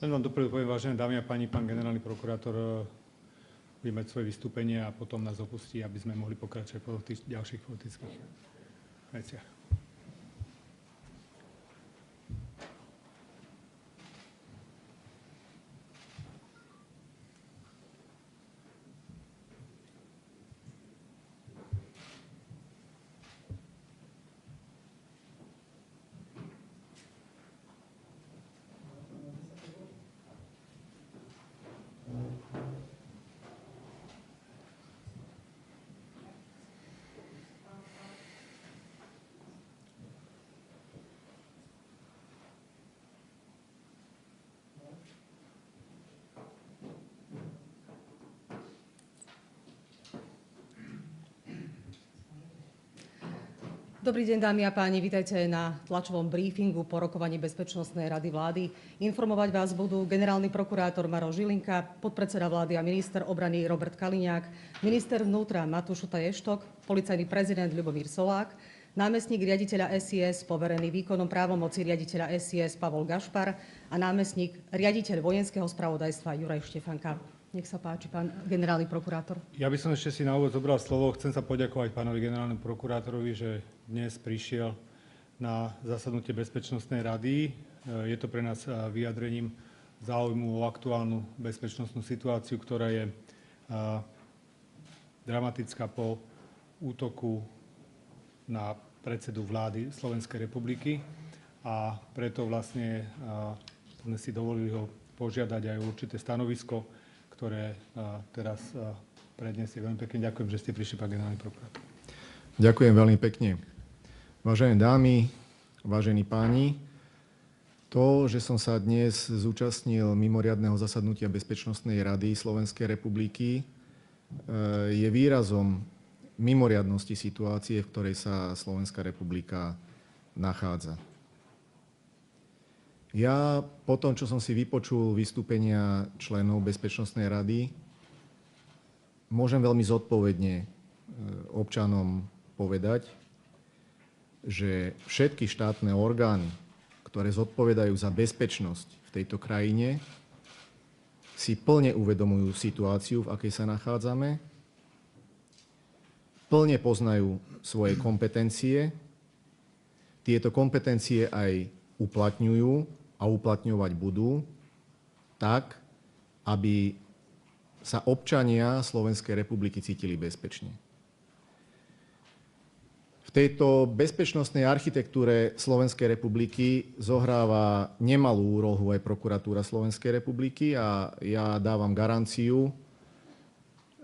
Len vám dopredu poviem, vážené dámy a páni, pán generálny prokurátor bude mať svoje vystúpenie a potom nás opustí, aby sme mohli pokračovať po tých ďalších politických veciach. Dobrý deň, dámy a páni, vítajte na tlačovom briefingu po rokovaní Bezpečnostnej rady vlády. Informovať vás budú generálny prokurátor Maroš Žilinka, podpredseda vlády a minister obrany Robert Kaliňák, minister vnútra Matúš Šutaj-Eštok, policajný prezident Ľubomír Solák, námestník riaditeľa SIS poverený výkonom právomoci riaditeľa SIS Pavol Gašpar a námestník riaditeľ vojenského spravodajstva Juraj Štefanka. Nech sa páči, pán generálny prokurátor. Ja by som ešte si na úvod zobral slovo. Chcem sa poďakovať pánovi generálnemu prokurátorovi, že dnes prišiel na zasadnutie Bezpečnostnej rady. Je to pre nás vyjadrením záujmu o aktuálnu bezpečnostnú situáciu, ktorá je dramatická po útoku na predsedu vlády Slovenskej republiky. A preto vlastne sme si dovolili ho požiadať aj o určité stanovisko, ktoré teraz predniesie. Veľmi pekne ďakujem, že ste prišli, pán generálny prokurátor. Ďakujem veľmi pekne. Vážené dámy, vážení páni, to, že som sa dnes zúčastnil mimoriadneho zasadnutia Bezpečnostnej rady Slovenskej republiky, je výrazom mimoriadnosti situácie, v ktorej sa Slovenská republika nachádza. Ja po tom, čo som si vypočul vystúpenia členov Bezpečnostnej rady, môžem veľmi zodpovedne občanom povedať, že všetky štátne orgány, ktoré zodpovedajú za bezpečnosť v tejto krajine, si plne uvedomujú situáciu, v akej sa nachádzame, plne poznajú svoje kompetencie, tieto kompetencie aj uplatňujú a uplatňovať budú tak, aby sa občania Slovenskej republiky cítili bezpečne. V tejto bezpečnostnej architektúre Slovenskej republiky zohráva nemalú úlohu aj prokuratúra Slovenskej republiky a ja dávam garanciu,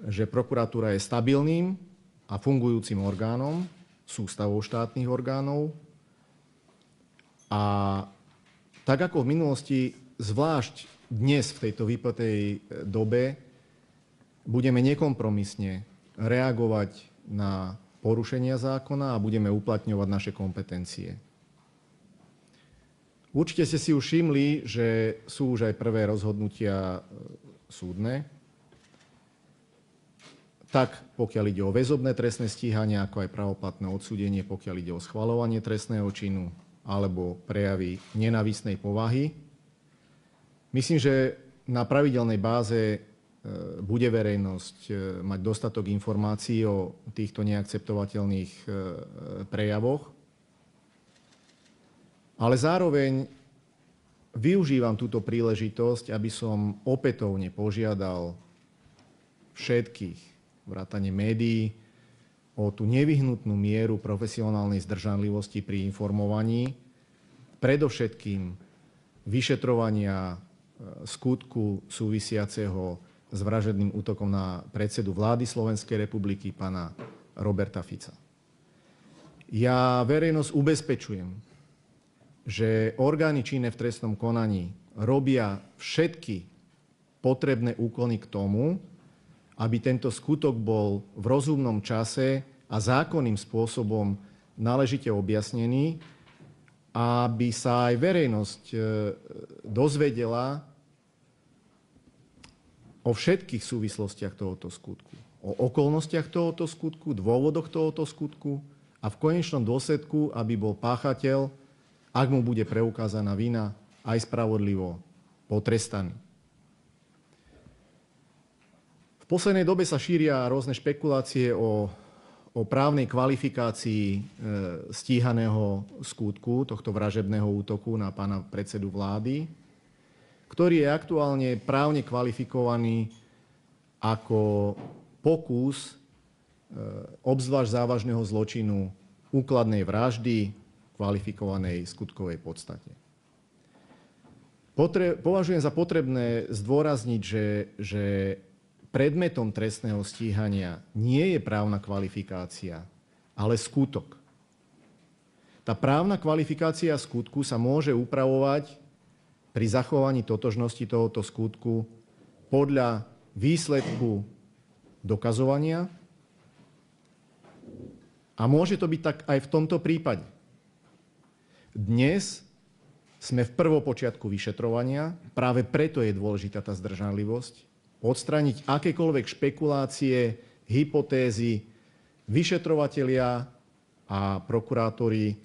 že prokuratúra je stabilným a fungujúcim orgánom, sústavou štátnych orgánov a tak ako v minulosti, zvlášť dnes v tejto výpletej dobe, budeme nekompromisne reagovať na porušenia zákona a budeme uplatňovať naše kompetencie. Určite ste si už všimli, že sú už aj prvé rozhodnutia súdne, tak pokiaľ ide o väzobné trestné stíhanie, ako aj pravoplatné odsúdenie, pokiaľ ide o schvaľovanie trestného činu alebo prejavy nenávistnej povahy. Myslím, že na pravidelnej báze bude verejnosť mať dostatok informácií o týchto neakceptovateľných prejavoch. Ale zároveň využívam túto príležitosť, aby som opätovne požiadal všetkých, vrátane médií, o tú nevyhnutnú mieru profesionálnej zdržanlivosti pri informovaní, predovšetkým vyšetrovania skutku súvisiaceho s vražedným útokom na predsedu vlády Slovenskej republiky, pána Roberta Fica. Ja verejnosť ubezpečujem, že orgány činné v trestnom konaní robia všetky potrebné úkony k tomu, aby tento skutok bol v rozumnom čase a zákonným spôsobom náležite objasnený, aby sa aj verejnosť dozvedela o všetkých súvislostiach tohoto skutku, o okolnostiach tohoto skutku, dôvodoch tohoto skutku a v konečnom dôsledku, aby bol páchateľ, ak mu bude preukázaná vina, aj spravodlivo potrestaní. V poslednej dobe sa šíria rôzne špekulácie o právnej kvalifikácii stíhaného skutku tohto vražedného útoku na pána predsedu vlády, ktorý je aktuálne právne kvalifikovaný ako pokus obzvlášť závažného zločinu úkladnej vraždy kvalifikovanej skutkovej podstate. Považujem za potrebné zdôrazniť, že predmetom trestného stíhania nie je právna kvalifikácia, ale skutok. Tá právna kvalifikácia skutku sa môže upravovať pri zachovaní totožnosti tohoto skutku podľa výsledku dokazovania a môže to byť tak aj v tomto prípade. Dnes sme v prvopočiatku vyšetrovania, práve preto je dôležitá tá zdržanlivosť, odstrániť akékoľvek špekulácie, hypotézy. Vyšetrovatelia a prokurátori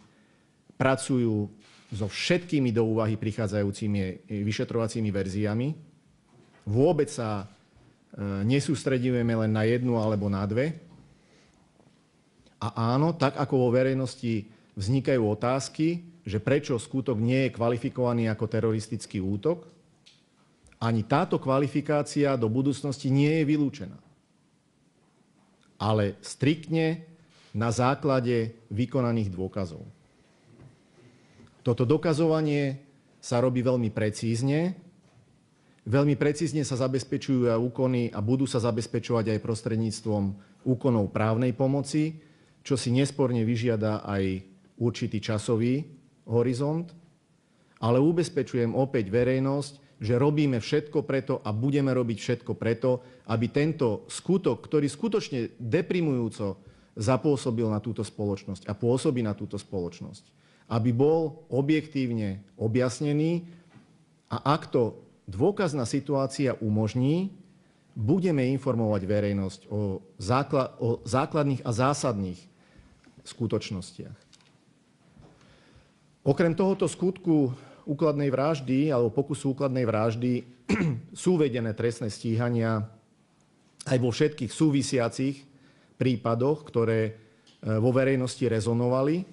pracujú so všetkými do úvahy prichádzajúcimi vyšetrovacími verziami. Vôbec sa nesústredíme len na jednu alebo na dve. A áno, tak ako vo verejnosti vznikajú otázky, že prečo skutok nie je kvalifikovaný ako teroristický útok, ani táto kvalifikácia do budúcnosti nie je vylúčená. Ale striktne na základe vykonaných dôkazov. Toto dokazovanie sa robí veľmi precízne. Veľmi precízne sa zabezpečujú aj úkony a budú sa zabezpečovať aj prostredníctvom úkonov právnej pomoci, čo si nesporne vyžiada aj určitý časový horizont. Ale ubezpečujem opäť verejnosť, že robíme všetko preto a budeme robiť všetko preto, aby tento skutok, ktorý skutočne deprimujúco zapôsobil na túto spoločnosť a pôsobí na túto spoločnosť, aby bol objektívne objasnený a ak to dôkazná situácia umožní, budeme informovať verejnosť o základných a zásadných skutočnostiach. Okrem tohoto skutku úkladnej vraždy alebo pokusu úkladnej vraždy sú vedené trestné stíhania aj vo všetkých súvisiacich prípadoch, ktoré vo verejnosti rezonovali.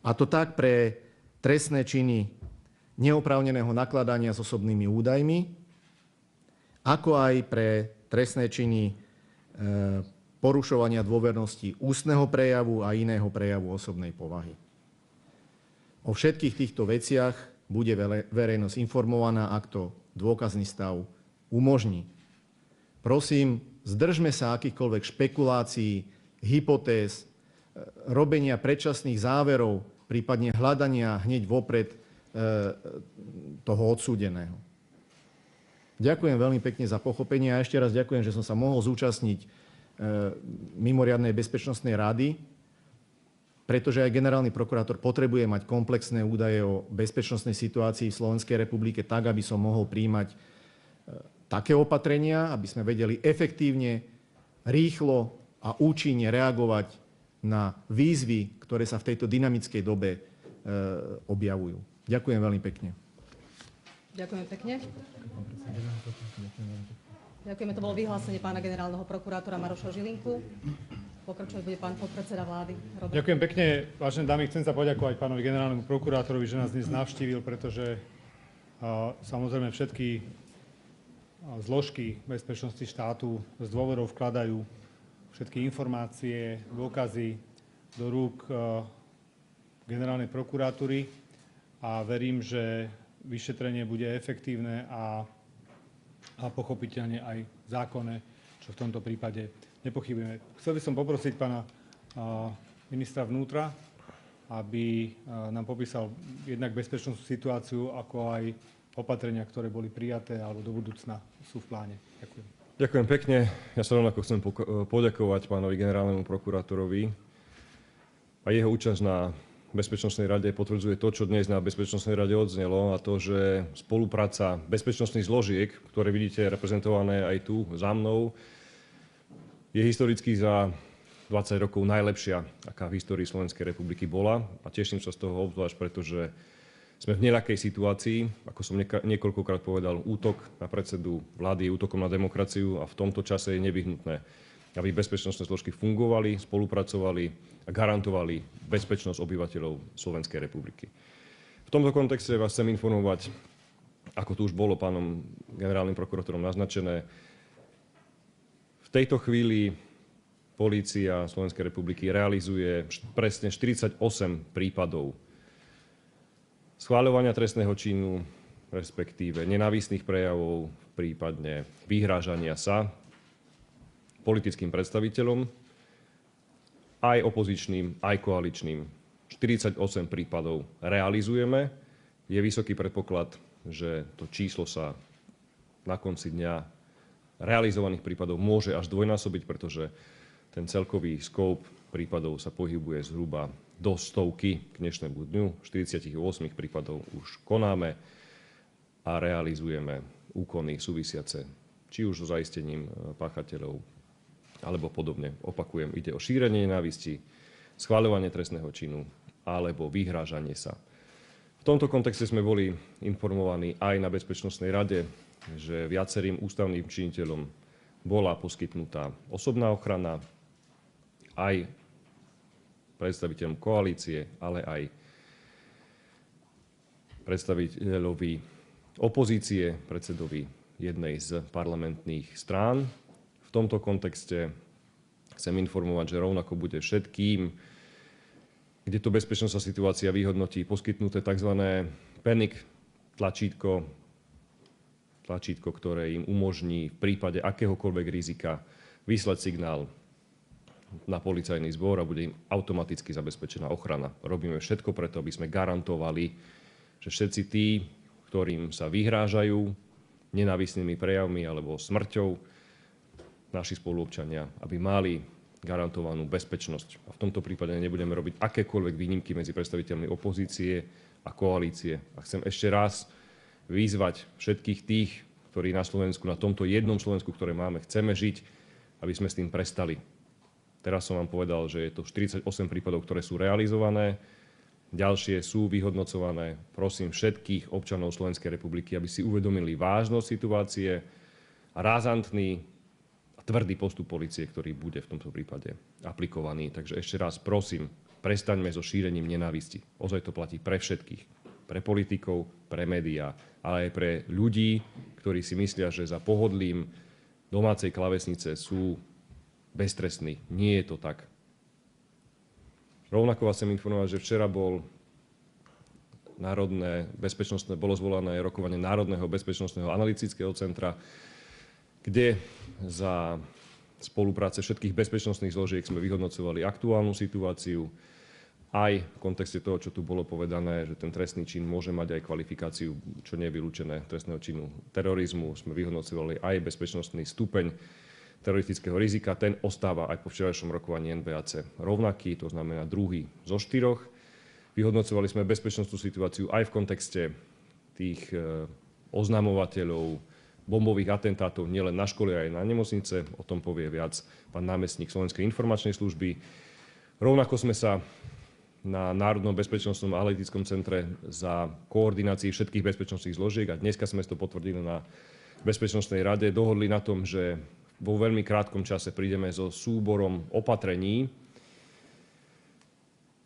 A to tak pre trestné činy neoprávneného nakladania s osobnými údajmi, ako aj pre trestné činy porušovania dôvernosti ústneho prejavu a iného prejavu osobnej povahy. O všetkých týchto veciach bude verejnosť informovaná, ak to dôkazný stav umožní. Prosím, zdržme sa akýchkoľvek špekulácií, hypotéz, robenia predčasných záverov, prípadne hľadania hneď vopred toho odsúdeného. Ďakujem veľmi pekne za pochopenie a ešte raz ďakujem, že som sa mohol zúčastniť mimoriadnej bezpečnostnej rady, pretože aj generálny prokurátor potrebuje mať komplexné údaje o bezpečnostnej situácii v Slovenskej republike tak, aby som mohol prijímať také opatrenia, aby sme vedeli efektívne, rýchlo a účinne reagovať na výzvy, ktoré sa v tejto dynamickej dobe objavujú. Ďakujem veľmi pekne. Ďakujem pekne. Ďakujeme, to bolo vyhlásenie pána generálneho prokurátora Maroša Žilinku. Pokračovať bude pán podpredseda vlády. Robert. Ďakujem pekne, vážené dámy. Chcem sa poďakovať pánovi generálnemu prokurátorovi, že nás dnes navštívil, pretože samozrejme všetky zložky bezpečnosti štátu s dôverou vkladajú všetky informácie, dôkazy do rúk generálnej prokuratúry a verím, že vyšetrenie bude efektívne a pochopiteľne aj zákonné, čo v tomto prípade nepochybujeme. Chcel by som poprosiť pána ministra vnútra, aby nám popísal jednak bezpečnostnú situáciu, ako aj opatrenia, ktoré boli prijaté alebo do budúcna sú v pláne. Ďakujem. Ďakujem pekne. Ja sa rovnako chcem poďakovať pánovi generálnemu prokurátorovi a jeho účasť na Bezpečnostnej rade potvrdzuje to, čo dnes na Bezpečnostnej rade odznelo, a to, že spolupráca bezpečnostných zložiek, ktoré vidíte reprezentované aj tu za mnou, je historicky za 20 rokov najlepšia, aká v histórii Slovenskej republiky bola. A teším sa z toho obzvlášť, pretože Sme v nejakej situácii, ako som niekoľkokrát povedal, útok na predsedu vlády je útokom na demokraciu a v tomto čase je nevyhnutné, aby bezpečnostné zložky fungovali, spolupracovali a garantovali bezpečnosť obyvateľov Slovenskej republiky. V tomto kontexte vás chcem informovať, ako tu už bolo pánom generálnym prokurátorom naznačené, v tejto chvíli polícia Slovenskej republiky realizuje presne 48 prípadov schvaľovania trestného činu, respektíve nenávistných prejavov, prípadne vyhrážania sa politickým predstaviteľom, aj opozičným, aj koaličným. 48 prípadov realizujeme. Je vysoký predpoklad, že to číslo sa na konci dňa realizovaných prípadov môže až dvojnásobiť, pretože ten celkový scope prípadov sa pohybuje zhruba do 100 k dnešnému dňu. 48 prípadov už konáme a realizujeme úkony súvisiace či už so zaistením páchateľov, alebo podobne. Opakujem, ide o šírenie nenávisti, schvaľovanie trestného činu alebo vyhrážanie sa. V tomto kontexte sme boli informovaní aj na Bezpečnostnej rade, že viacerým ústavným činiteľom bola poskytnutá osobná ochrana, aj predstaviteľom koalície, ale aj predstaviteľovi opozície, predsedovi jednej z parlamentných strán. V tomto kontexte chcem informovať, že rovnako bude všetkým, kde to bezpečnostná situácia vyhodnotí, poskytnuté tzv. Panic tlačítko, ktoré im umožní v prípade akéhokoľvek rizika vyslať signál na policajný zbor a bude im automaticky zabezpečená ochrana. Robíme všetko preto, aby sme garantovali, že všetci tí, ktorým sa vyhrážajú nenávistnými prejavmi alebo smrťou, naši spoluobčania, aby mali garantovanú bezpečnosť. A v tomto prípade nebudeme robiť akékoľvek výnimky medzi predstaviteľmi opozície a koalície. A chcem ešte raz vyzvať všetkých tých, ktorí na Slovensku, na tomto jednom Slovensku, ktoré máme, chceme žiť, aby sme s tým prestali. Teraz som vám povedal, že je to 48 prípadov, ktoré sú realizované. Ďalšie sú vyhodnocované. Prosím všetkých občanov Slovenskej republiky, aby si uvedomili vážnosť situácie a razantný a tvrdý postup polície, ktorý bude v tomto prípade aplikovaný. Takže ešte raz prosím, prestaňme so šírením nenávisti. Ozaj to platí pre všetkých. Pre politikov, pre médiá, ale aj pre ľudí, ktorí si myslia, že za pohodlím domácej klávesnice sú beztrestní. Nie je to tak. Rovnako vás chcem informovať, že včera bolo zvolané rokovanie Národného bezpečnostného analytického centra, kde za spolupráce všetkých bezpečnostných zložiek sme vyhodnocovali aktuálnu situáciu, aj v kontexte toho, čo tu bolo povedané, že ten trestný čin môže mať aj kvalifikáciu, čo nie je vylúčené, trestného činu terorizmu. Sme vyhodnocovali aj bezpečnostný stupeň teroristického rizika. Ten ostáva aj po včerajšom rokovaní NBAC rovnaký, to znamená druhý zo 4. Vyhodnocovali sme bezpečnostnú situáciu aj v kontexte tých oznamovateľov bombových atentátov nielen na školy, aj na nemocnice. O tom povie viac pán námestník Slovenskej informačnej služby. Rovnako sme sa na Národnom bezpečnostnom analytickom centre za koordinácii všetkých bezpečnostných zložiek a dneska sme to potvrdili na Bezpečnostnej rade, dohodli na tom, že vo veľmi krátkom čase prídeme so súborom opatrení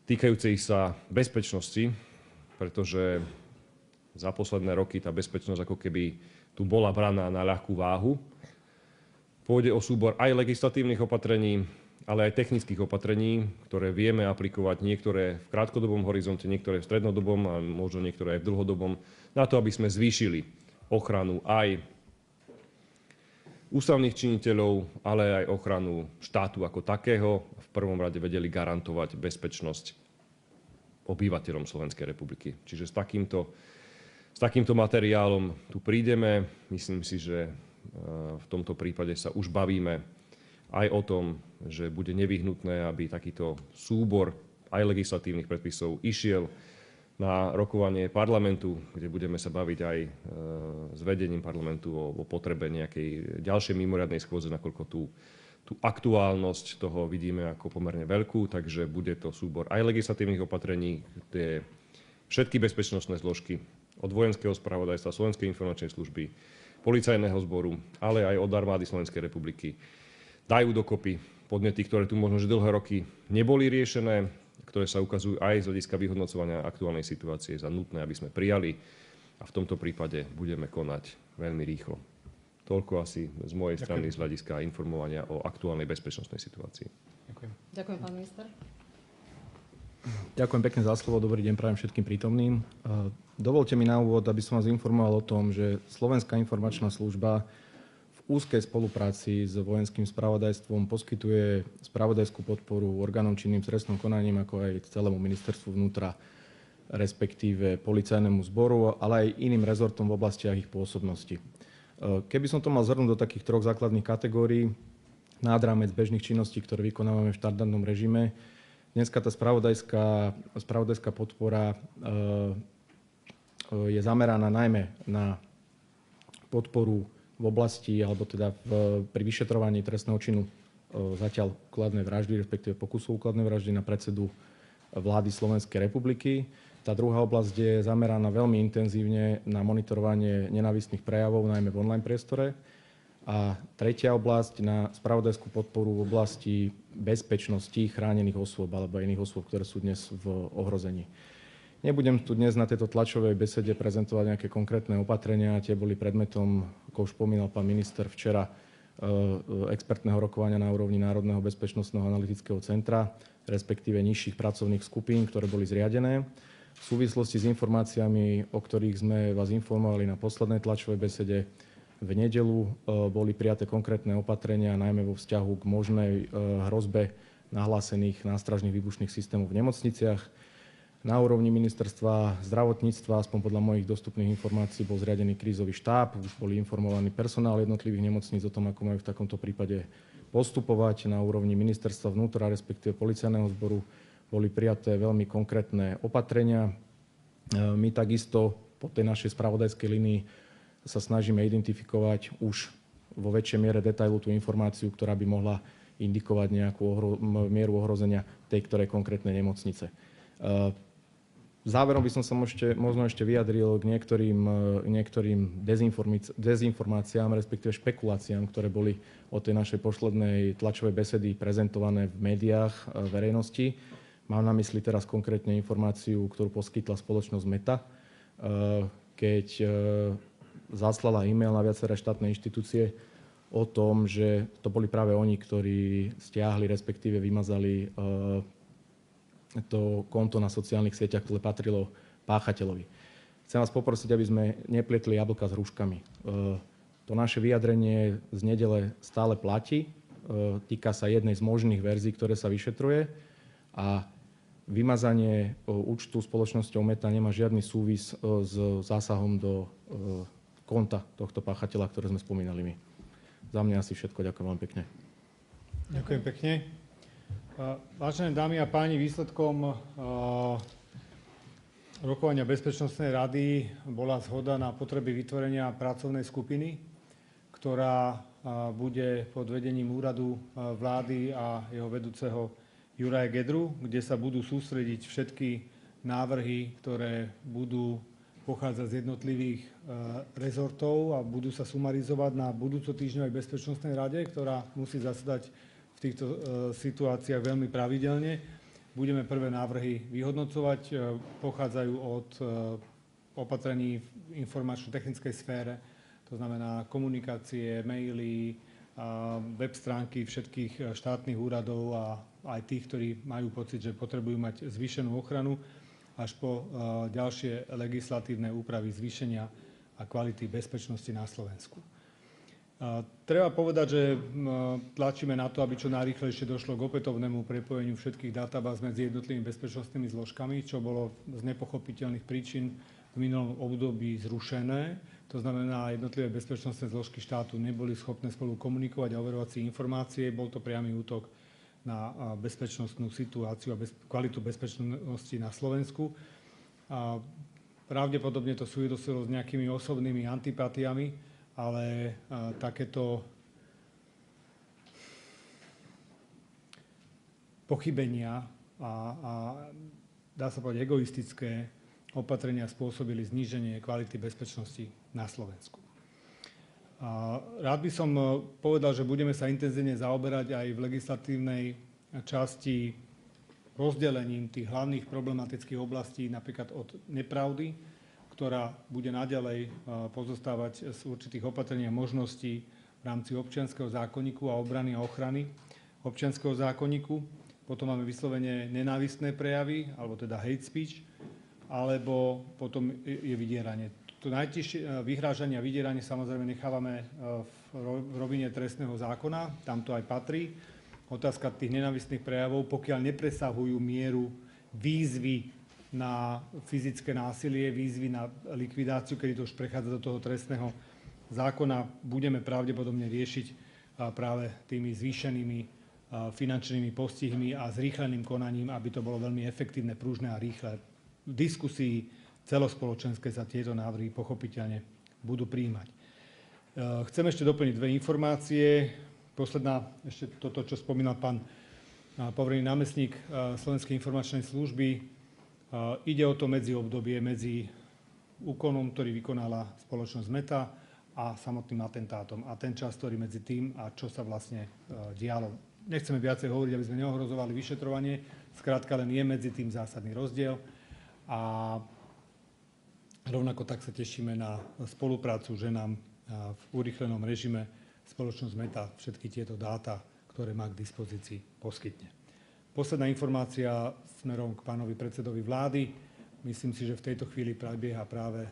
týkajúcich sa bezpečnosti, pretože za posledné roky tá bezpečnosť ako keby tu bola braná na ľahkú váhu. Pôjde o súbor aj legislatívnych opatrení, ale aj technických opatrení, ktoré vieme aplikovať, niektoré v krátkodobom horizonte, niektoré v strednodobom a možno niektoré aj v dlhodobom, na to, aby sme zvýšili ochranu aj ústavných činiteľov, ale aj ochranu štátu ako takého. V prvom rade vedeli garantovať bezpečnosť obyvateľom Slovenskej republiky. Čiže s takýmto materiálom tu prídeme. Myslím si, že v tomto prípade sa už bavíme aj o tom, že bude nevyhnutné, aby takýto súbor aj legislatívnych predpisov išiel na rokovanie parlamentu, kde budeme sa baviť aj s vedením parlamentu o potrebe nejakej ďalšej mimoriadnej schôdze, nakoľko tú aktuálnosť toho vidíme ako pomerne veľkú, takže bude to súbor aj legislatívnych opatrení, kde všetky bezpečnostné zložky od vojenského spravodajstva, Slovenskej informačnej služby, policajného zboru, ale aj od armády Slovenskej republiky dajú dokopy podnety, ktoré tu možno že dlhé roky neboli riešené, ktoré sa ukazujú aj z hľadiska vyhodnocovania aktuálnej situácie za nutné, aby sme prijali, a v tomto prípade budeme konať veľmi rýchlo. Toľko asi z mojej strany z hľadiska informovania o aktuálnej bezpečnostnej situácii. Ďakujem. Ďakujem, pán minister. Ďakujem pekne za slovo. Dobrý deň prajem všetkým prítomným. Dovolte mi na úvod, aby som vás informoval o tom, že Slovenská informačná služba v úzkej spolupráci s vojenským spravodajstvom poskytuje spravodajskú podporu orgánom činným v trestnom konaním, ako aj celému ministerstvu vnútra, respektíve policajnému zboru, ale aj iným rezortom v oblastiach ich pôsobnosti. Keby som to mal zhrnúť do takých troch základných kategórií, nad rámec bežných činností, ktoré vykonávame v štandardnom režime, dneska tá spravodajská podpora je zameraná najmä na podporu v oblasti, alebo teda pri vyšetrovaní trestného činu zatiaľ úkladnej vraždy, respektíve pokusu úkladnej vraždy na predsedu vlády Slovenskej republiky. Tá druhá oblasť je zameraná veľmi intenzívne na monitorovanie nenávistných prejavov, najmä v online priestore. A tretia oblasť na spravodajskú podporu v oblasti bezpečnosti chránených osôb alebo iných osôb, ktoré sú dnes v ohrození. Nebudem tu dnes na tejto tlačovej besede prezentovať nejaké konkrétne opatrenia. Tie boli predmetom, ako už spomínal pán minister, včera expertného rokovania na úrovni Národného bezpečnostného analytického centra, respektíve nižších pracovných skupín, ktoré boli zriadené. V súvislosti s informáciami, o ktorých sme vás informovali na poslednej tlačovej besede, v nedeľu boli prijaté konkrétne opatrenia, najmä vo vzťahu k možnej hrozbe nahlásených nástražných výbušných systémov v nemocniciach. Na úrovni ministerstva zdravotníctva, aspoň podľa mojich dostupných informácií, bol zriadený krízový štáb. Už boli informovaní personál jednotlivých nemocníc o tom, ako majú v takomto prípade postupovať. Na úrovni ministerstva vnútra, respektíve policajného zboru, boli prijaté veľmi konkrétne opatrenia. My takisto po tej našej spravodajskej línii sa snažíme identifikovať už vo väčšej miere detailu tú informáciu, ktorá by mohla indikovať nejakú mieru ohrozenia tej ktorej konkrétnej nemocnice. Záverom by som sa možno ešte vyjadril k niektorým dezinformáciám, respektíve špekuláciám, ktoré boli od tej našej poslednej tlačovej besedy prezentované v médiách verejnosti. Mám na mysli teraz konkrétne informáciu, ktorú poskytla spoločnosť Meta, keď zaslala e-mail na viaceré štátne inštitúcie o tom, že to boli práve oni, ktorí stiahli, respektíve vymazali to konto na sociálnych sieťach, ktoré patrilo páchateľovi. Chcem vás poprosiť, aby sme neplietli jablka s hruškami. To naše vyjadrenie z nedele stále platí. Týka sa jednej z možných verzií, ktoré sa vyšetruje, a vymazanie účtu spoločnosťou Meta nemá žiadny súvis s zásahom do konta tohto páchateľa, ktoré sme spomínali my. Za mňa asi všetko. Ďakujem vám pekne. Ďakujem pekne. Vážené dámy a páni, výsledkom rokovania Bezpečnostnej rady bola zhoda na potreby vytvorenia pracovnej skupiny, ktorá bude pod vedením úradu vlády a jeho vedúceho Juraja Gedru, kde sa budú sústrediť všetky návrhy, ktoré budú pochádzať z jednotlivých rezortov a budú sa sumarizovať na budúcotýždňovej Bezpečnostnej rade, ktorá musí zasedať v týchto situáciách veľmi pravidelne. Budeme prvé návrhy vyhodnocovať. Pochádzajú od opatrení v informačno-technickej sfére, to znamená komunikácie, maily, web stránky všetkých štátnych úradov a aj tých, ktorí majú pocit, že potrebujú mať zvýšenú ochranu, až po ďalšie legislatívne úpravy zvýšenia a kvality bezpečnosti na Slovensku. Treba povedať, že tlačíme na to, aby čo najrýchlejšie došlo k opätovnému prepojeniu všetkých databáz medzi jednotlivými bezpečnostnými zložkami, čo bolo z nepochopiteľných príčin v minulom období zrušené. To znamená, jednotlivé bezpečnostné zložky štátu neboli schopné spolu komunikovať a overovať si informácie. Bol to priamy útok na bezpečnostnú situáciu a kvalitu bezpečnosti na Slovensku. A pravdepodobne to súviselo s nejakými osobnými antipatiami, ale takéto pochybenia a dá sa povedať egoistické opatrenia spôsobili zníženie kvality bezpečnosti na Slovensku. Rád by som povedal, že budeme sa intenzívne zaoberať aj v legislatívnej časti rozdelením tých hlavných problematických oblastí, napríklad od nepravdy, ktorá bude naďalej pozostávať z určitých opatrení a možností v rámci občianskeho zákonníku a obrany a ochrany občianskeho zákonníku. Potom máme vyslovene nenávistné prejavy, alebo teda hate speech, alebo potom je vydieranie. To najťažšie vyhrážanie a vydieranie samozrejme nechávame v rovine trestného zákona, tam to aj patrí. Otázka tých nenávistných prejavov, pokiaľ nepresahujú mieru výzvy na fyzické násilie, výzvy na likvidáciu, kedy to už prechádza do toho trestného zákona, budeme pravdepodobne riešiť práve tými zvýšenými finančnými postihmi a zrýchleným konaním, aby to bolo veľmi efektívne, pružné a rýchle. V diskusii celospoločenské sa tieto návrhy pochopiteľne budú prijímať. Chcem ešte doplniť dve informácie. Posledná, ešte toto, čo spomínal pán poverený námestník Slovenskej informačnej služby. Ide o to medziobdobie medzi úkonom, ktorý vykonala spoločnosť Meta a samotným atentátom. A ten čas, ktorý medzi tým a čo sa vlastne dialo. Nechceme viacej hovoriť, aby sme neohrozovali vyšetrovanie. Skrátka len je medzi tým zásadný rozdiel. A rovnako tak sa tešíme na spoluprácu, že nám v urýchlenom režime spoločnosť Meta všetky tieto dáta, ktoré má k dispozícii, poskytne. Posledná informácia smerom k pánovi predsedovi vlády. Myslím si, že v tejto chvíli prebieha práve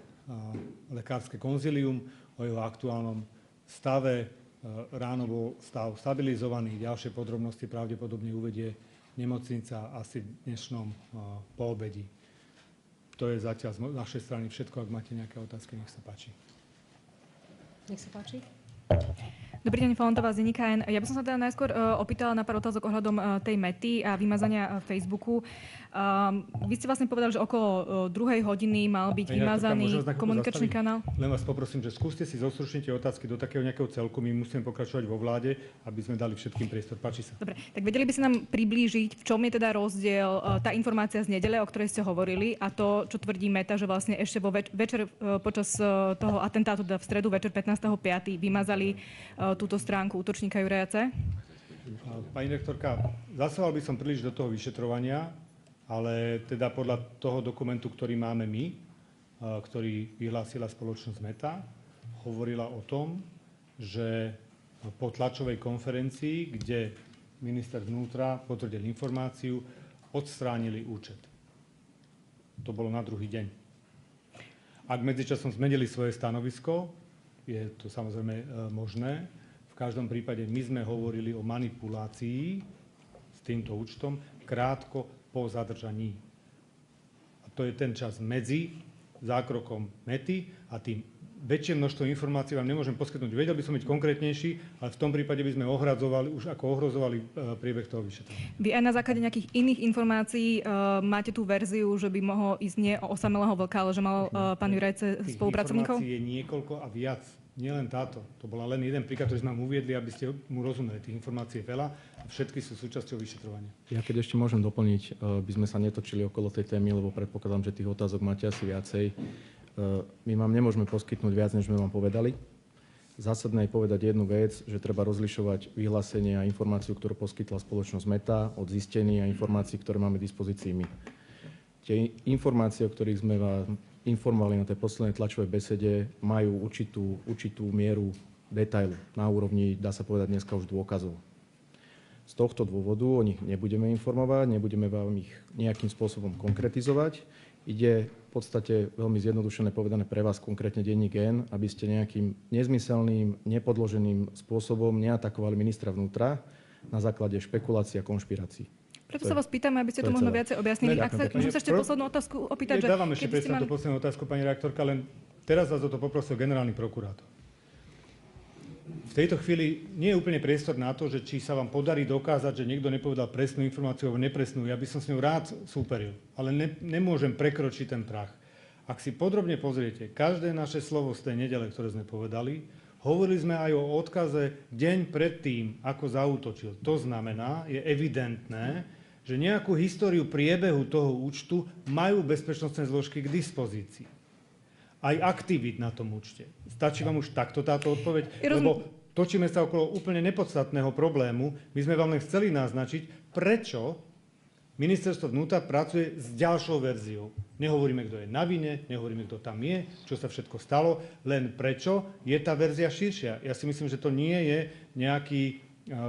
lekárske konzílium o jeho aktuálnom stave. Ráno bol stav stabilizovaný, ďalšie podrobnosti pravdepodobne uvedie nemocnica asi v dnešnom poobedí. To je zatiaľ z našej strany všetko. Ak máte nejaké otázky, nech sa páči. Nech sa páči. Dobrý deň, Folentová z denníka N. Ja by som sa teda najskôr opýtala na pár otázok ohľadom tej Mety a vymazania Facebooku. Vy ste vlastne povedali, že okolo 2 hodiny mal byť vymazaný komunikačný kanál. Len vás poprosím, že skúste si zostručniť tie otázky do takého nejakého celku. My musíme pokračovať vo vláde, aby sme dali všetkým priestor. Páči sa. Dobre, tak vedeli by ste nám priblížiť, v čom je teda rozdiel tá informácia z nedele, o ktorej ste hovorili, a to, čo tvrdí Meta, že vlastne ešte vo večer počas toho atentátu, teda v stredu večer 15.5. vymazali túto stránku útočníka Juraja C? Pani rektorka, zasahoval by som príliš do toho vyšetrovania, ale teda podľa toho dokumentu, ktorý máme my, ktorý vyhlásila spoločnosť Meta, hovorila o tom, že po tlačovej konferencii, kde minister vnútra potvrdil informáciu, odstránili účet. To bolo na druhý deň. Ak medzičasom zmenili svoje stanovisko, je to samozrejme možné. V každom prípade my sme hovorili o manipulácii s týmto účtom krátko po zadržaní. A to je ten čas medzi zákrokom Mety a tým väčšie množstvo informácií vám nemôžem poskytnúť. Vedel by som byť konkrétnejší, ale v tom prípade by sme ohrozovali priebeh toho vyšetrovania. Vy aj na základe nejakých iných informácií máte tú verziu, že by mohlo ísť nie o osamelého vlka, ale že mal pán Juraj spolupracovníkov? Tých informácií je niekoľko a viac. Nielen táto. To bola len jeden príklad, ktorý sme vám uviedli, aby ste mu rozumeli. Tých informácií je veľa a všetky sú súčasťou vyšetrovania. Ja keď ešte môžem doplniť, by sme sa netočili okolo tej témy, lebo predpokladám, že tých otázok máte asi viacej. My vám nemôžeme poskytnúť viac, než sme vám povedali. Zásadné je povedať jednu vec, že treba rozlišovať vyhlásenie a informáciu, ktorú poskytla spoločnosť Meta, od zistení a informácií, ktoré máme v dispozícii my. Tie informácie, o ktorých sme vás informovali na tej poslednej tlačovej besede, majú určitú mieru detailu na úrovni, dá sa povedať dneska už dôkazov. Z tohto dôvodu o nich nebudeme informovať, nebudeme vám ich nejakým spôsobom konkretizovať. Ide v podstate veľmi zjednodušené povedané pre vás, konkrétne denník N, aby ste nejakým nezmyselným, nepodloženým spôsobom neatakovali ministra vnútra na základe špekulácií a konšpirácií. Preto sa vás pýtame, aby ste to možno viacej objasnili. Ak sa môžem ešte poslednú otázku opýtať, že dávam ešte priestor na tú poslednú otázku, pani reaktorka, len teraz vás o to poprosil generálny prokurátor. V tejto chvíli nie je úplne priestor na to, že či sa vám podarí dokázať, že niekto nepovedal presnú informáciu alebo nepresnú. Ja by som s ňou rád súperil, ale nemôžem prekročiť ten prach. Ak si podrobne pozriete každé naše slovo z tej nedele, ktoré sme povedali, hovorili sme aj o odkaze deň pred tým, ako zaútočil. To znamená, je evidentné, že nejakú históriu priebehu toho účtu majú bezpečnostné zložky k dispozícii. Aj aktivít na tom účte. Stačí vám už takto táto odpoveď? Lebo točíme sa okolo úplne nepodstatného problému. My sme vám len chceli naznačiť, prečo Ministerstvo vnútra pracuje s ďalšou verziou. Nehovoríme, kto je na vine, nehovoríme, kto tam je, čo sa všetko stalo, len prečo je tá verzia širšia. Ja si myslím, že to nie je nejaký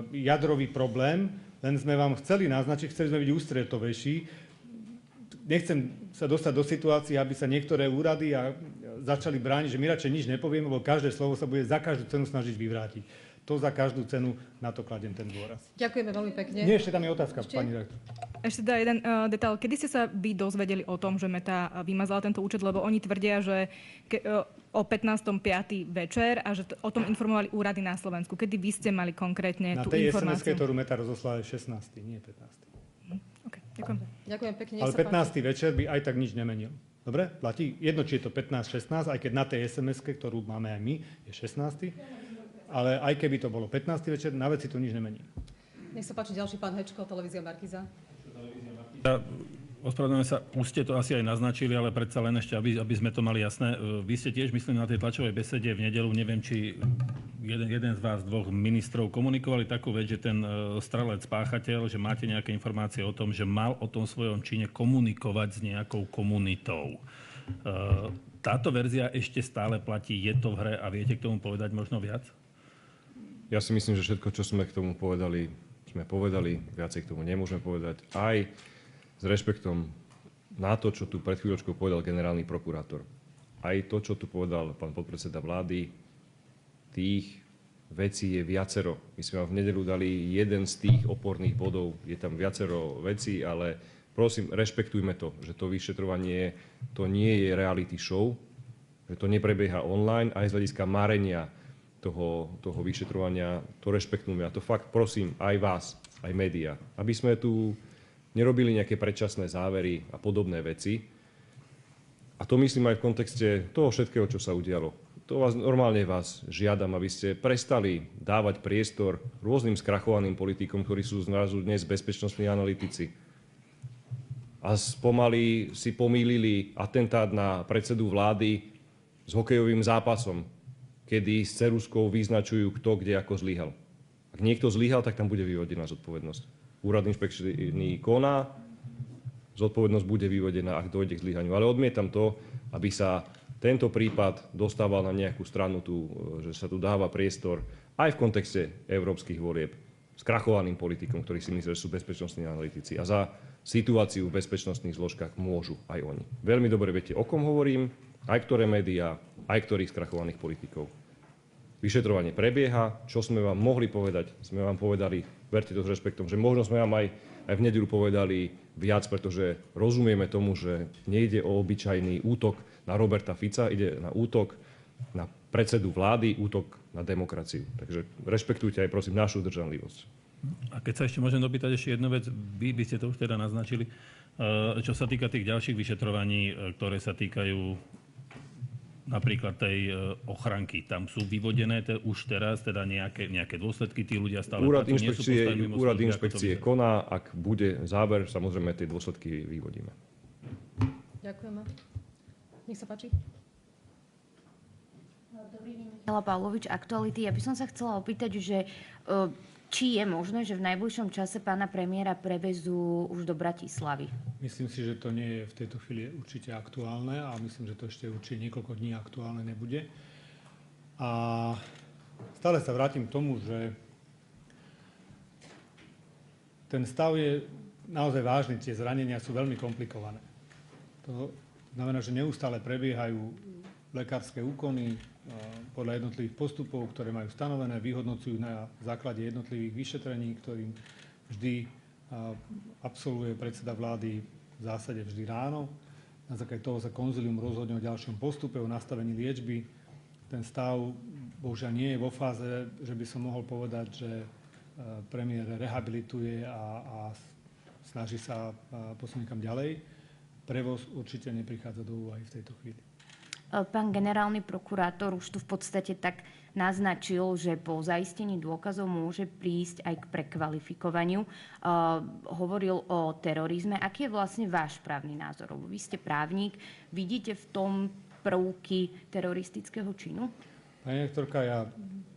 jadrový problém, len sme vám chceli naznačiť, chceli sme byť ústretovejší. Nechcem sa dostať do situácie, aby sa niektoré úrady začali brániť, že my radšej nič nepovieme, lebo každé slovo sa bude za každú cenu snažiť vyvrátiť. To za každú cenu, na to kladiem ten dôraz. Ďakujeme veľmi pekne. Nie, ešte tam je otázka, pani redaktor. Ešte teda jeden detail. Kedy ste sa vy dozvedeli o tom, že Meta vymazala tento účet? Lebo oni tvrdia, že o 15.5. večer a že o tom informovali úrady na Slovensku. Kedy vy ste mali konkrétne tú informáciu? informáciu? Na tej SMS-ke, ktorú Meta rozoslala, je 16., nie 15. Okay, ďakujem. Ďakujem pekne. Ale 15. večer by aj tak nič nemenil. Dobre? Platí? Jedno, či je to 15, 16, aj keď na tej SMS-ke, ktorú máme aj my, je 16. Ale aj keby to bolo 15. večer, na veci to nič nemení. Nech sa páči ďalší pán Hečko, televízia Markíza. Ospravedlňujem sa, už ste to asi aj naznačili, ale predsa len ešte, aby sme to mali jasné. Vy ste tiež, myslím, na tej tlačovej besede v nedeľu, neviem, či jeden z vás dvoch ministrov komunikovali takú vec, že ten strelec páchateľ, že máte nejaké informácie o tom, že mal o tom svojom čine komunikovať s nejakou komunitou. Táto verzia ešte stále platí, je to v hre a viete k tomu povedať možno viac? Ja si myslím, že všetko, čo sme k tomu povedali, sme povedali, viacej k tomu nemôžeme povedať. Aj s rešpektom na to, čo tu pred chvíľočkou povedal generálny prokurátor. Aj to, čo tu povedal pán podpredseda vlády, tých vecí je viacero. My sme vám v nedeľu dali jeden z tých oporných bodov. Je tam viacero vecí, ale prosím, rešpektujme to, že to vyšetrovanie to nie je reality show, že to neprebieha online, aj z hľadiska marenia toho vyšetrovania, to rešpektujme. A to fakt prosím aj vás, aj médiá, aby sme tu nerobili nejaké predčasné závery a podobné veci. A to myslím aj v kontexte toho všetkého, čo sa udialo. Normálne vás žiadam, aby ste prestali dávať priestor rôznym skrachovaným politikom, ktorí sú zrazu dnes bezpečnostní analytici. A pomaly si pomýlili atentát na predsedu vlády s hokejovým zápasom, kedy s ceruzkou vyznačujú, kto kde ako zlyhal. Ak niekto zlyhal, tak tam bude vyvodená zodpovednosť. Úrad inšpekčný koná, zodpovednosť bude vyvodená, ak dojde k zlyhaniu. Ale odmietam to, aby sa tento prípad dostával na nejakú stranu, že sa tu dáva priestor aj v kontexte európskych volieb skrachovaným politikom, ktorí si myslia, že sú bezpečnostní analytici. A za situáciu v bezpečnostných zložkách môžu aj oni. Veľmi dobre viete, o kom hovorím, aj ktoré médiá, aj ktorých skrachovaných politikov. Vyšetrovanie prebieha, čo sme vám mohli povedať, sme vám povedali, verte to s rešpektom, že možno sme vám aj v nedeľu povedali viac, pretože rozumieme tomu, že nejde o obyčajný útok na Roberta Fica, ide na útok na predsedu vlády, útok na demokraciu. Takže rešpektujte aj prosím našu zdržanlivosť. A keď sa ešte môžem dopýtať ešte jednu vec, vy ste to už teda naznačili, čo sa týka tých ďalších vyšetrovaní, ktoré sa týkajú napríklad tej ochranky. Tam sú vyvodené už teraz teda nejaké dôsledky, tí ľudia stále Úrad inšpekcie koná, ak bude záver, samozrejme tie dôsledky vyvodíme. Ďakujeme. Nech sa páči. Dobrý deň, Michaela Pavlovič, Aktuality. Ja by som sa chcela opýtať, že či je možné, že v najbližšom čase pána premiéra prevezú už do Bratislavy? Myslím si, že to nie je v tejto chvíli určite aktuálne a myslím, že to ešte určite niekoľko dní aktuálne nebude. A stále sa vrátim k tomu, že ten stav je naozaj vážny, tie zranenia sú veľmi komplikované. To znamená, že neustále prebiehajú lekárske úkony podľa jednotlivých postupov, ktoré majú stanovené, vyhodnocujú na základe jednotlivých vyšetrení, ktorým vždy absolvuje predseda vlády v zásade vždy ráno. Na základe toho sa konzílium rozhodne o ďalšom postupe, o nastavení liečby. Ten stav bohužiaľ nie je vo fáze, že by som mohol povedať, že premiér rehabilituje a snaží sa posunúť kam ďalej. Prevoz určite neprichádza do úvahy v tejto chvíli. Pán generálny prokurátor už tu v podstate tak naznačil, že po zaistení dôkazov môže prísť aj k prekvalifikovaniu. Hovoril o terorizme. Aký je vlastne váš právny názor? Vy ste právnik. Vidíte v tom prvky teroristického činu? Pani rektorka, ja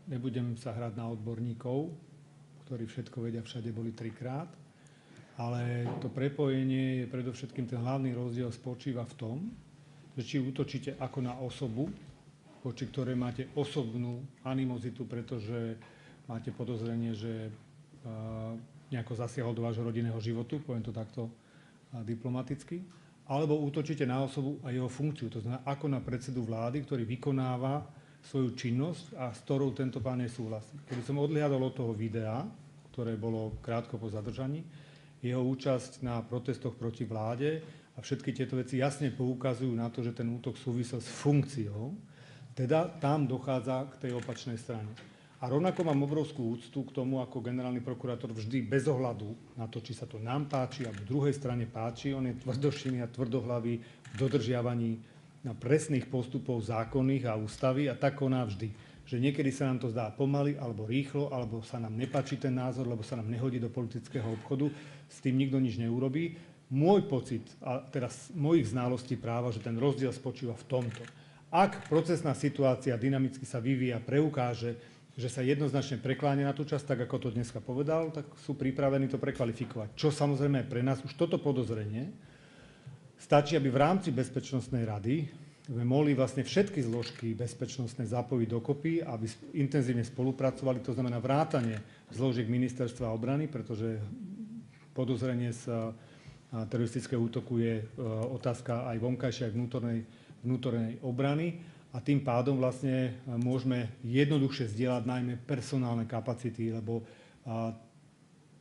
nebudem sa hrať na odborníkov, ktorí všetko vedia, všade boli 3-krát, ale to prepojenie je predovšetkým, ten hlavný rozdiel spočíva v tom, že či útočíte ako na osobu, voči ktorej máte osobnú animozitu, pretože máte podozrenie, že nejako zasiahol do vášho rodinného životu, poviem to takto diplomaticky, alebo útočíte na osobu a jeho funkciu, to znamená ako na predsedu vlády, ktorý vykonáva svoju činnosť a s ktorou tento pán nesúhlasí. Keby som odhliadol od toho videa, ktoré bolo krátko po zadržaní, jeho účasť na protestoch proti vláde a všetky tieto veci jasne poukazujú na to, že ten útok súvisel s funkciou, teda tam dochádza k tej opačnej strane. A rovnako mám obrovskú úctu k tomu, ako generálny prokurátor vždy bez ohľadu na to, či sa to nám páči, alebo druhej strane páči, on je tvrdošinný a tvrdohlavý v dodržiavaní presných postupov zákonných a ústavy a tak koná vždy. Že niekedy sa nám to zdá pomaly, alebo rýchlo, alebo sa nám nepáči ten názor, lebo sa nám nehodí do politického obchodu, s tým nikto nič neurobí. Môj pocit, a teraz mojich znalostí práva, že ten rozdiel spočíva v tomto. Ak procesná situácia dynamicky sa vyvíja, preukáže, že sa jednoznačne prekláňa na tú časť, tak ako to dneska povedal, tak sú pripravení to prekvalifikovať. Čo samozrejme pre nás už toto podozrenie stačí, aby v rámci Bezpečnostnej rady sme mohli vlastne všetky zložky bezpečnostné zapojiť dokopy, aby intenzívne spolupracovali, to znamená vrátanie zložiek ministerstva obrany, pretože podozrenie z teroristického útoku je otázka aj vonkajšej, aj vnútornej obrany a tým pádom vlastne môžeme jednoduchšie zdieľať najmä personálne kapacity, lebo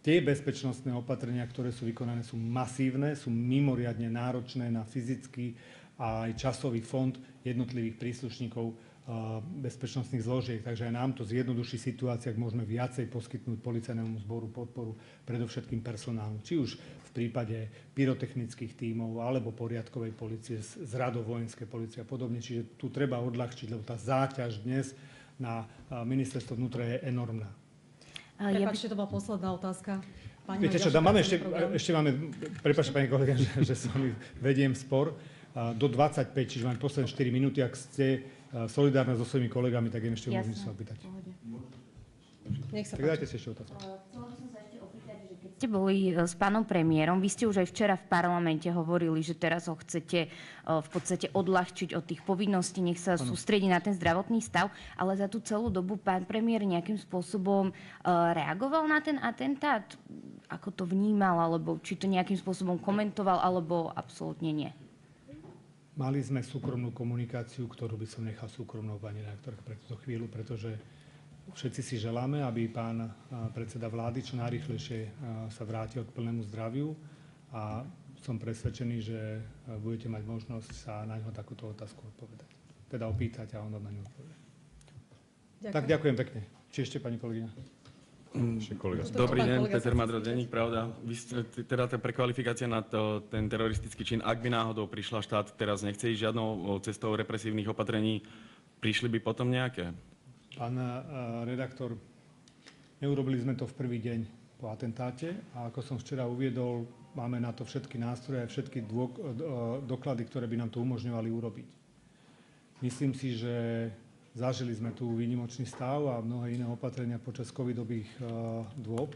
tie bezpečnostné opatrenia, ktoré sú vykonané, sú masívne, sú mimoriadne náročné na fyzický a aj časový fond jednotlivých príslušníkov bezpečnostných zložiek. Takže aj nám to zjednoduší situácia, ak môžeme viacej poskytnúť policajnému zboru podporu, predovšetkým personálnu. Či už v prípade pyrotechnických tímov alebo poriadkovej polície z radov vojenskej polície a podobne. Čiže tu treba odľahčiť, lebo tá záťaž dnes na ministerstvo vnútra je enormná. Prepáčte, to bola posledná otázka. Pani Viete čo, ešte máme, prepáčte pani kolega, že s vami vediem spor, do 25, čiže máme posledné 4 minúty, ak ste solidárna so svojimi kolegami, tak im ešte môžem sa opýtať. Nech sa tak dajte si ešte otázku. Chcela by som sa ešte opýtať, že keď ste boli s pánom premiérom, vy ste už aj včera v parlamente hovorili, že teraz ho chcete v podstate odľahčiť od tých povinností, nech sa sústredí na ten zdravotný stav, ale za tú celú dobu pán premiér nejakým spôsobom reagoval na ten atentát? Ako to vnímal, alebo či to nejakým spôsobom komentoval, alebo absolútne nie? Mali sme súkromnú komunikáciu, ktorú by som nechal súkromnou, pani redaktorka, pre túto chvíľu, pretože všetci si želáme, aby pán predseda vlády čo najrýchlejšie sa vrátil k plnému zdraviu a som presvedčený, že budete mať možnosť sa na ňo takúto otázku odpovedať. Teda opýtať a on vám na ňu odpovie. Tak ďakujem pekne. Či ešte pani kolegyňa? Dobrý deň, Peter Madro, denník Pravda. Vy ste, teda tá prekvalifikácia na ten teroristický čin, ak by náhodou prišla štát, teraz nechce ísť žiadnou cestou represívnych opatrení, prišli by potom nejaké? Pán redaktor, neurobili sme to v prvý deň po atentáte a ako som včera uviedol, máme na to všetky nástroje a všetky doklady, ktoré by nám to umožňovali urobiť. Myslím si, že zažili sme tu výnimočný stav a mnohé iné opatrenia počas covidových dôb,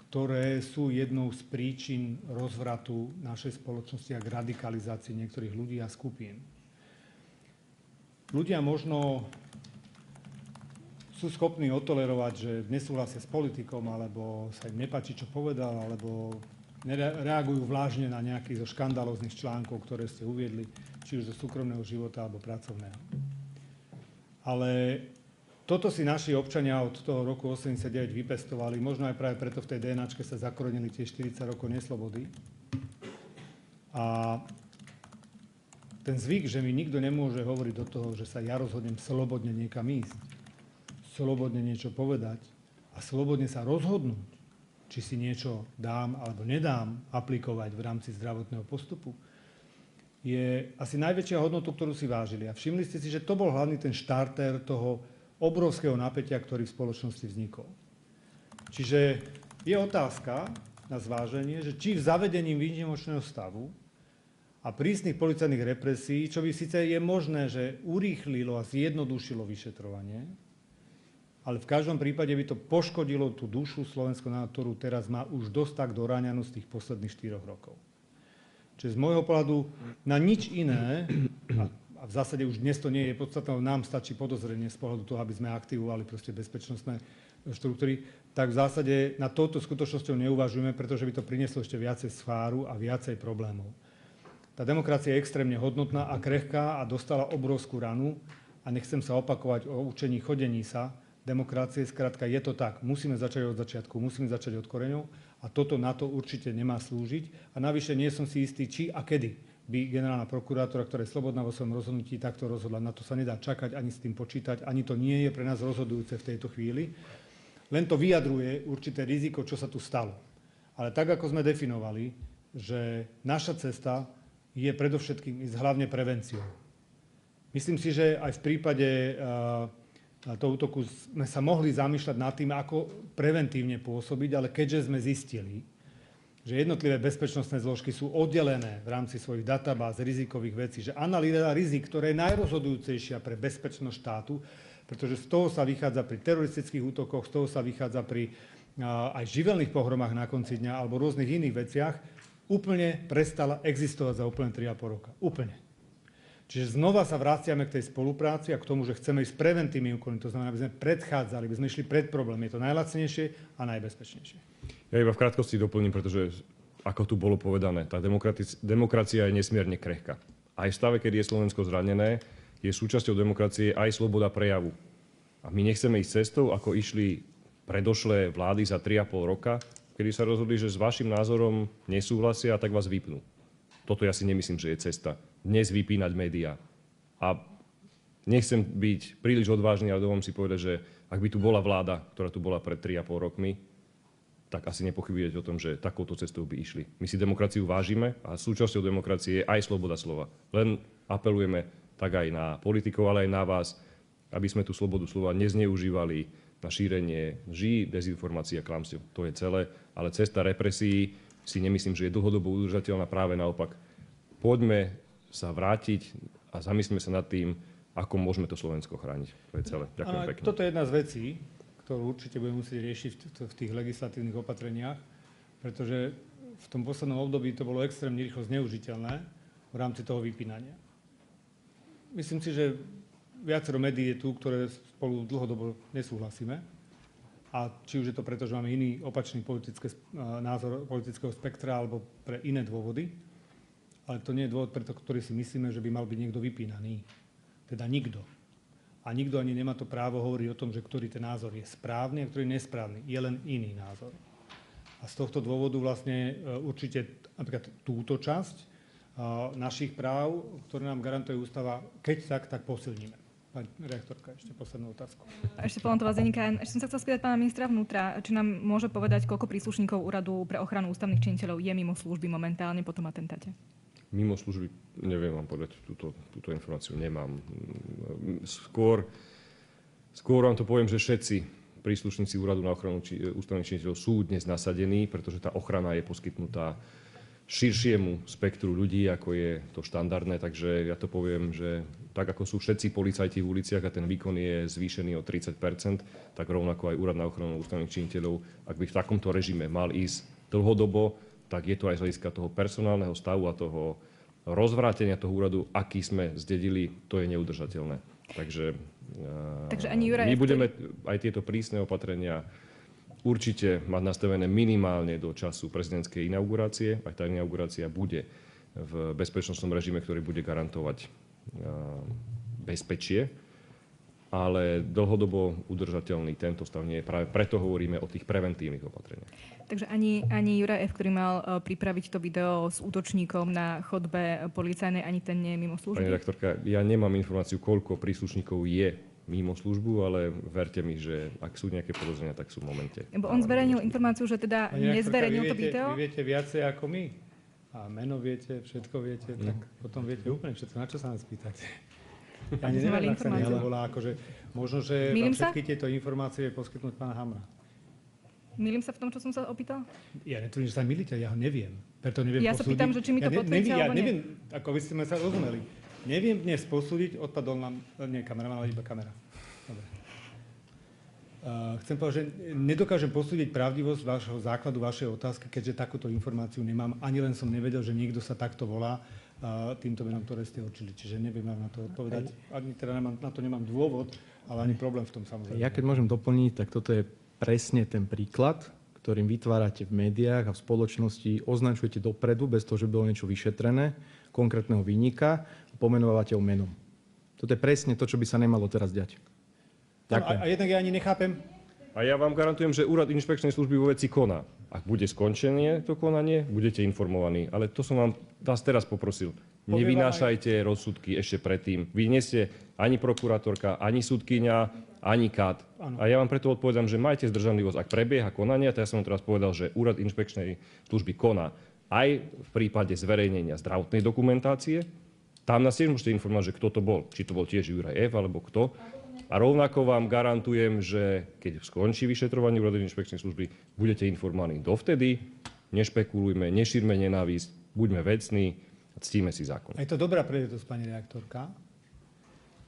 ktoré sú jednou z príčin rozvratu našej spoločnosti a k radikalizácii niektorých ľudí a skupín. Ľudia možno sú schopní otolerovať, že nesúhlasia s politikom, alebo sa im nepáči, čo povedal, alebo reagujú vlážne na nejaký zo škandalóznych článkov, ktoré ste uviedli, či už zo súkromného života alebo pracovného. Ale toto si naši občania od toho roku 89 vypestovali. Možno aj práve preto v tej DNAčke sa zakorenili tie 40 rokov neslobody. A ten zvyk, že mi nikto nemôže hovoriť do toho, že sa ja rozhodnem slobodne niekam ísť, slobodne niečo povedať a slobodne sa rozhodnúť, či si niečo dám alebo nedám aplikovať v rámci zdravotného postupu, je asi najväčšia hodnota, ktorú si vážili. A všimli ste si, že to bol hlavný ten štartér toho obrovského napätia, ktorý v spoločnosti vznikol. Čiže je otázka na zváženie, že či v zavedení výnimočného stavu a prísnych policajných represí, čo by síce je možné, že urýchlilo a zjednodušilo vyšetrovanie, ale v každom prípade by to poškodilo tú dušu slovenského národa, ktorú teraz má už dosť tak doráňanú z tých posledných 4 rokov. Čiže z môjho pohľadu na nič iné, a v zásade už dnes to nie je podstatné, nám stačí podozrenie z pohľadu toho, aby sme aktivovali proste bezpečnostné štruktúry, tak v zásade na touto skutočnosťou neuvažujeme, pretože by to prinieslo ešte viacej sfáru a viacej problémov. Tá demokracia je extrémne hodnotná a krehká a dostala obrovskú ranu a nechcem sa opakovať o učení chodení sa demokracie, skrátka je to tak. Musíme začať od začiatku, musíme začať od koreňov a toto na to určite nemá slúžiť. A navyše nie som si istý, či a kedy by generálna prokurátora, ktorá je slobodná vo svojom rozhodnutí, takto rozhodla. Na to sa nedá čakať, ani s tým počítať, ani to nie je pre nás rozhodujúce v tejto chvíli. Len to vyjadruje určité riziko, čo sa tu stalo. Ale tak, ako sme definovali, že naša cesta je predovšetkým ísť hlavne prevenciou. Myslím si, že aj v prípade toho útoku sme sa mohli zamýšľať nad tým, ako preventívne pôsobiť, ale keďže sme zistili, že jednotlivé bezpečnostné zložky sú oddelené v rámci svojich databáz rizikových vecí, že analýza rizik, ktorá je najrozhodujúcejšia pre bezpečnosť štátu, pretože z toho sa vychádza pri teroristických útokoch, z toho sa vychádza pri aj živelných pohromách na konci dňa alebo rôznych iných veciach, úplne prestala existovať za úplne 3,5 roka. Úplne. Čiže znova sa vraciame k tej spolupráci a k tomu, že chceme ísť preventívnym úkonmi. To znamená, aby sme predchádzali, aby sme išli pred problém. Je to najlacnejšie a najbezpečnejšie. Ja iba v krátkosti doplním, pretože ako tu bolo povedané, tá demokracia je nesmierne krehká. Aj v stave, keď je Slovensko zranené, je súčasťou demokracie aj sloboda prejavu. A my nechceme ísť cestou, ako išli predošlé vlády za 3,5 roka, kedy sa rozhodli, že s vašim názorom nesúhlasia a tak vás vypnú. Toto ja si nemyslím, že je cesta. Dnes vypínať médiá. A nechcem byť príliš odvážny, ale dovolím si povedať, že ak by tu bola vláda, ktorá tu bola pred 3,5 rokmi, tak asi nepochybujete o tom, že takouto cestou by išli. My si demokraciu vážime a súčasťou demokracie je aj sloboda slova. Len apelujeme tak aj na politikov, ale aj na vás, aby sme tú slobodu slova nezneužívali na šírenie lží, dezinformácií a klamstiev. To je celé. Ale cesta represií si nemyslím, že je dlhodobo udržateľná, práve naopak. Poďme sa vrátiť a zamyslíme sa nad tým, ako môžeme to Slovensko chrániť. To je celé. Ďakujem pekne. Toto je jedna z vecí, ktorú určite budeme musieť riešiť v tých legislatívnych opatreniach, pretože v tom poslednom období to bolo extrémne rýchlo zneužiteľné v rámci toho vypínania. Myslím si, že viacero médií je tu, ktoré spolu dlhodobo nesúhlasíme. A či už je to preto, že máme iný opačný názor politického spektra alebo pre iné dôvody, ale to nie je dôvod, preto ktorý si myslíme, že by mal byť niekto vypínaný. Teda nikto. A nikto ani nemá to právo hovoriť o tom, že ktorý ten názor je správny a ktorý je nesprávny. Je len iný názor. A z tohto dôvodu vlastne určite napríklad túto časť našich práv, ktoré nám garantuje ústava, keď tak posilníme. Pani rektorka, ešte poslednú otázku. Ešte Polantová z denníka. Ešte som sa chcela spýtať pána ministra vnútra, či nám môže povedať, koľko príslušníkov Úradu pre ochranu ústavných činiteľov je mimo služby momentálne po tom atentáte? Mimo služby neviem vám povedať, túto informáciu nemám. Skôr vám to poviem, že všetci príslušníci Úradu na ochranu ústavných činiteľov sú dnes nasadení, pretože tá ochrana je poskytnutá širšiemu spektru ľudí, ako je to štandardné. Takže ja to poviem, že tak ako sú všetci policajti v uliciach a ten výkon je zvýšený o 30%, tak rovnako aj Úrad na ochranu ústavných činiteľov, ak by v takomto režime mal ísť dlhodobo, tak je to aj z hľadiska toho personálneho stavu a toho rozvrátenia toho úradu, aký sme zdedili, to je neudržateľné. Takže ani Juraj, my budeme aj tieto prísne opatrenia určite mať nastavené minimálne do času prezidentskej inaugurácie. Aj tá inaugurácia bude v bezpečnostnom režime, ktorý bude garantovať bezpečie, ale dlhodobo udržateľný tento stav nie je. Práve preto hovoríme o tých preventívnych opatreniach. Takže ani Juraj F., ktorý mal pripraviť to video s útočníkom na chodbe policajnej, ani ten nie je mimo služby? Pani redaktorka, ja nemám informáciu, koľko príslušníkov je mimo službu, ale verte mi, že ak sú nejaké podozrenia, tak sú v momente. Lebo on zverejnil informáciu, že teda nezverejnil to video? Vy viete viacej ako my. A a meno viete, všetko viete, tak potom viete úplne všetko. Na čo sa nás pýtate? Ja ani neviem, ak sa niekto volá, akože možno, že vám všetky tieto informácie poskytnúť pána Hamra. Mýlim sa v tom, čo som sa opýtal? Ja netvrdím, že sa milíte, ja ho neviem. Preto neviem ja posúdiť. sa pýtam, že či mi to potvrdíte, alebo nie. Neviem, ako vy ste sa rozumeli. Neviem dnes posúdiť, odpadol nám, nie kameraman, ale iba kamera. Dobre. Chcem povedať, že nedokážem posúdiť pravdivosť vášho základu, vašej otázky, keďže takúto informáciu nemám. Ani len som nevedel, že niekto sa takto volá týmto menom, ktoré ste určili. Čiže neviem vám na to odpovedať. Ani teda na to nemám dôvod, ale ani problém v tom samozrejme. Ja keď môžem doplniť, tak toto je presne ten príklad, ktorým vytvárate v médiách a v spoločnosti, označujete dopredu, bez toho, že by bolo niečo vyšetrené, konkrétneho vinníka a pomenovávate ho menom. Toto je presne to, čo by sa nemalo teraz diať. Ďakujem. A jednak ja ani nechápem. A ja vám garantujem, že Úrad inšpekčnej služby vo veci koná. Ak bude skončené to konanie, budete informovaní. Ale to som vás teraz poprosil. Nevynášajte rozsudky ešte predtým. Vy nie ste ani prokurátorka, ani sudkyňa, ani KAT. A ja vám preto odpovedám, že majte zdržanlivosť. Ak prebieha konanie, tak ja som teraz povedal, že Úrad inšpekčnej služby koná aj v prípade zverejnenia zdravotnej dokumentácie. Tam nás tiež môžete informovať, že kto to bol. Či to bol tiež Juraj F. alebo kto. A rovnako vám garantujem, že keď skončí vyšetrovanie Úradu inšpekčnej služby, budete informovaní dovtedy. Nešpekulujme, nešírme nenávisť, buďme vecní a ctíme si zákon. A je to dobrá príležitosť, pani redaktorka,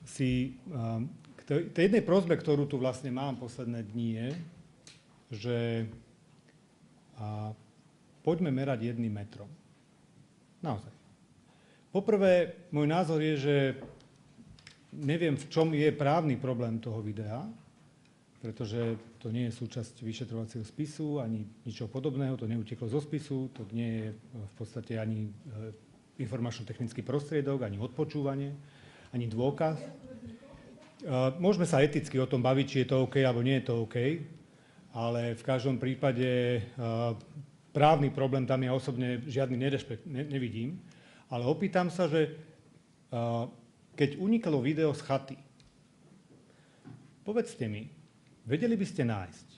k tej jednej prosbe, ktorú tu vlastne mám posledné dni, je, že poďme merať 1 metrom. Naozaj. Poprvé, môj názor je, že neviem, v čom je právny problém toho videa, pretože to nie je súčasť vyšetrovacieho spisu, ani ničoho podobného, to neuteklo zo spisu, to nie je v podstate ani informačno-technický prostriedok, ani odpočúvanie, ani dôkaz. Môžeme sa eticky o tom baviť, či je to OK, alebo nie je to OK, ale v každom prípade právny problém tam ja osobne žiadny nevidím, ale opýtam sa, že keď uniklo video z chaty, povedzte mi, vedeli by ste nájsť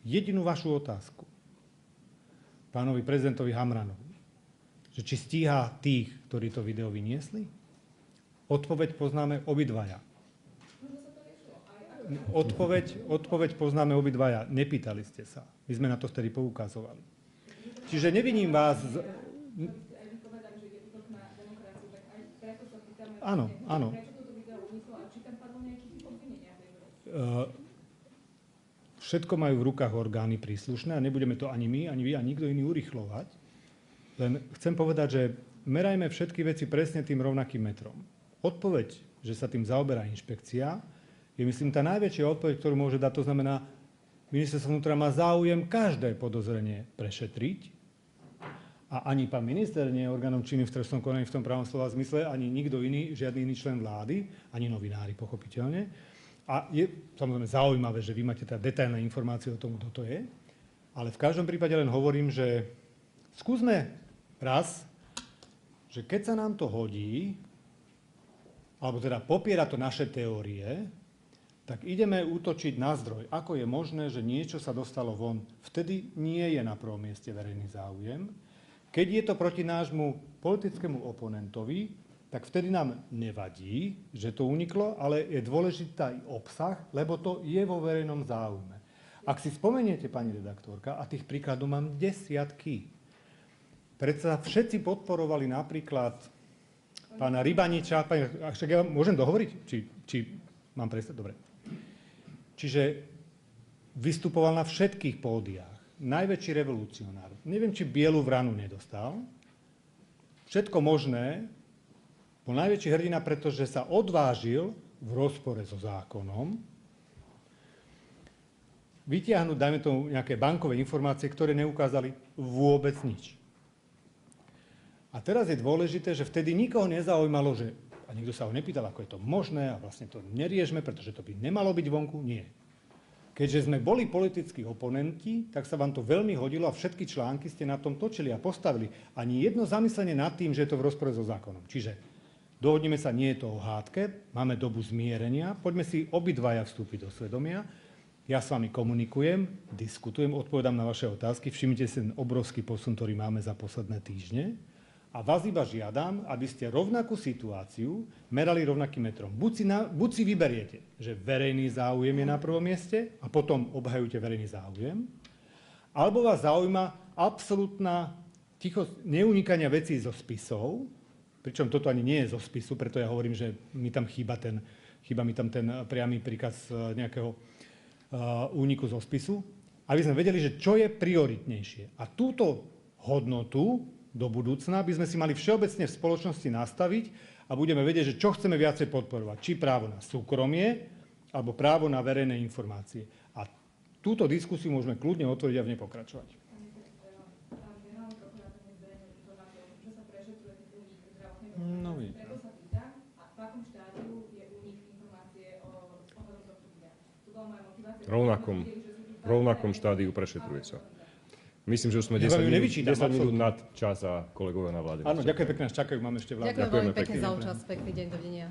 jedinú vašu otázku pánovi prezidentovi Hamranovi, že či stíha tých, ktorí to video vyniesli? Odpoveď poznáme obidvaja. Odpoveď poznáme obidvaja. Nepýtali ste sa. My sme na to vtedy poukazovali. Čiže neviním vás... Áno. Všetko majú v rukách orgány príslušné a nebudeme to ani my, ani vy, ani nikto iný urychľovať. Len chcem povedať, že merajme všetky veci presne tým rovnakým metrom. Odpoveď, že sa tým zaoberá inšpekcia, je, myslím, tá najväčšia odpoveď, ktorú môže dať. To znamená, ministerstvo vnútra má záujem každé podozrenie prešetriť a ani pán minister nie je orgánom činným v trestnom konaní v tom pravom slova zmysle, ani nikto iný, žiadny iný člen vlády, ani novinári, pochopiteľne. A je samozrejme zaujímavé, že vy máte teda detailné informácie o tom, kto to je, ale v každom prípade len hovorím, že skúsme raz, že keď sa nám to hodí, alebo teda popiera to naše teórie, tak ideme útočiť na zdroj. Ako je možné, že niečo sa dostalo von? Vtedy nie je na prvom mieste verejný záujem. Keď je to proti nášmu politickému oponentovi, tak vtedy nám nevadí, že to uniklo, ale je dôležitý obsah, lebo to je vo verejnom záujme. Ak si spomeniete, pani redaktorka, a tých príkladov mám desiatky, predsa všetci podporovali napríklad pána Rybaniča. Však ja môžem dohovoriť? Či mám prestať? Dobre. Čiže vystupoval na všetkých pódiách. Najväčší revolucionár. Neviem, či bielu vranu nedostal. Všetko možné. Bol najväčší hrdina, pretože sa odvážil v rozpore so zákonom vytiahnuť, dajme tomu, nejaké bankové informácie, ktoré neukázali vôbec nič. A teraz je dôležité, že vtedy nikoho nezaujímalo, že, a nikto sa ho nepýtal, ako je to možné a vlastne to neriešme, pretože to by nemalo byť vonku. Nie. Keďže sme boli politickí oponenti, tak sa vám to veľmi hodilo a všetky články ste na tom točili a postavili. Ani jedno zamyslenie nad tým, že je to v rozpore so zákonom. Čiže dohodneme sa, nie je to o hádke, máme dobu zmierenia, poďme si obidvaja vstúpiť do svedomia. Ja s vami komunikujem, diskutujem, odpovedám na vaše otázky. Všimnite si ten obrovský posun, ktorý máme za posledné týždne. A vás iba žiadam, aby ste rovnakú situáciu merali rovnakým metrom. Buď si vyberiete, že verejný záujem je na prvom mieste a potom obhajujete verejný záujem, alebo vás zaujíma absolútna tichosť neunikania vecí zo spisov, pričom toto ani nie je zo spisu, preto ja hovorím, že mi tam chýba mi tam ten priamy príkaz nejakého úniku zo spisu, aby sme vedeli, že čo je prioritnejšie. A túto hodnotu do budúcna by sme si mali všeobecne v spoločnosti nastaviť a budeme vedieť, že čo chceme viacej podporovať. Či právo na súkromie, alebo právo na verejné informácie. A túto diskusiu môžeme kľudne otvoriť a v nej pokračovať. No, v rovnakom štádiu prešetruje sa. Myslím, že už sme 10 minút nad čas a kolegovia na vláde. Áno, ďakujem pekne, až čakajú, máme ešte vládu. Ďakujem veľmi pekne za účasť, pekný deň, dovidenia.